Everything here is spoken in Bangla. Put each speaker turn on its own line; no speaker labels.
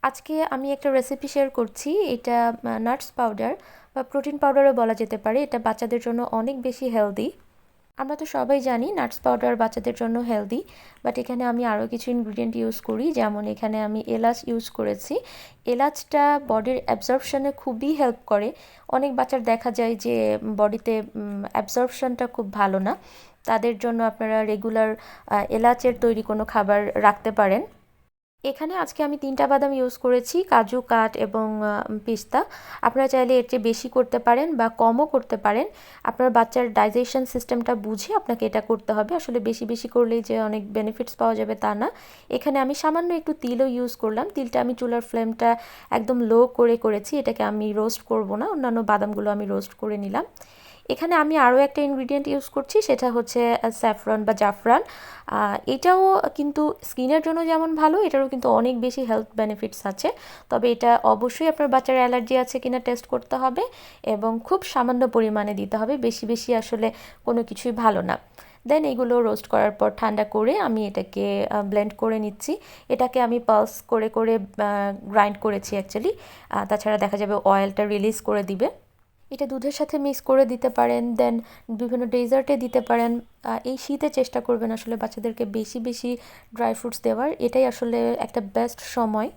আজকে আমি একটা রেসিপি শেয়ার করছি। এটা নাটস পাউডার বা প্রোটিন পাউডারও বলা যেতে পারে। এটা বাচ্চাদের জন্য অনেক বেশি হেলদি। আমরা তো সবাই জানি নাটস পাউডার বাচ্চাদের জন্য হেলদি, বাট এখানে আমি আরও কিছু ইনগ্রিডিয়েন্ট ইউজ করি। যেমন এখানে আমি এলাচ ইউজ করেছি। এলাচটা বডির অ্যাবজর্পশনে খুবই হেল্প করে। অনেক বাচ্চার দেখা যায় যে বডিতে অ্যাবজর্পশনটা খুব ভালো না, তাদের জন্য আপনারা রেগুলার এলাচের তৈরি কোনো খাবার রাখতে পারেন। এখানে আজকে আমি 3টা বাদাম ইউজ করেছি, কাজু, কাঠ এবং পিস্তা। আপনারা চাইলে এর চেয়ে বেশি করতে পারেন বা কমও করতে পারেন। আপনার বাচ্চার ডাইজেশন সিস্টেমটা বুঝে আপনাকে এটা করতে হবে। আসলে বেশি বেশি করলেই যে অনেক বেনিফিটস পাওয়া যাবে তা না। এখানে আমি সামান্য একটু তিলও ইউজ করলাম। তিলটা আমি চুলার ফ্লেমটা একদম লো করে করেছি। এটাকে আমি রোস্ট করব না, অন্যান্য বাদামগুলো আমি রোস্ট করে নিলাম। এখানে আমি আরও একটা ইনগ্রিডিয়েন্ট ইউজ করছি, সেটা হচ্ছে স্যাফরন বা জাফরান। এটাও কিন্তু স্কিনের জন্য যেমন ভালো, এটারও কিন্তু অনেক বেশি হেলথ বেনিফিটস আছে। তবে এটা অবশ্যই আপনার বাচ্চার অ্যালার্জি আছে কিনা টেস্ট করতে হবে এবং খুব সামান্য পরিমাণে দিতে হবে। বেশি বেশি আসলে কোনো কিছুই ভালো না। দেন এগুলো রোস্ট করার পর ঠান্ডা করে আমি এটাকে ব্লেন্ড করে নিচ্ছি। এটাকে আমি পালস করে করে গ্রাইন্ড করেছি অ্যাকচুয়ালি। তাছাড়া দেখা যাবে অয়েলটা রিলিজ করে দিবে। এটা দুধের সাথে মিক্স করে দিতে পারেন, দেন বিভিন্ন ডেজার্টে দিতে পারেন। এই শীতে চেষ্টা করবেন আসলে বাচ্চাদেরকে বেশি বেশি ড্রাই ফ্রুটস দেওয়ার। এটাই আসলে একটা বেস্ট সময়।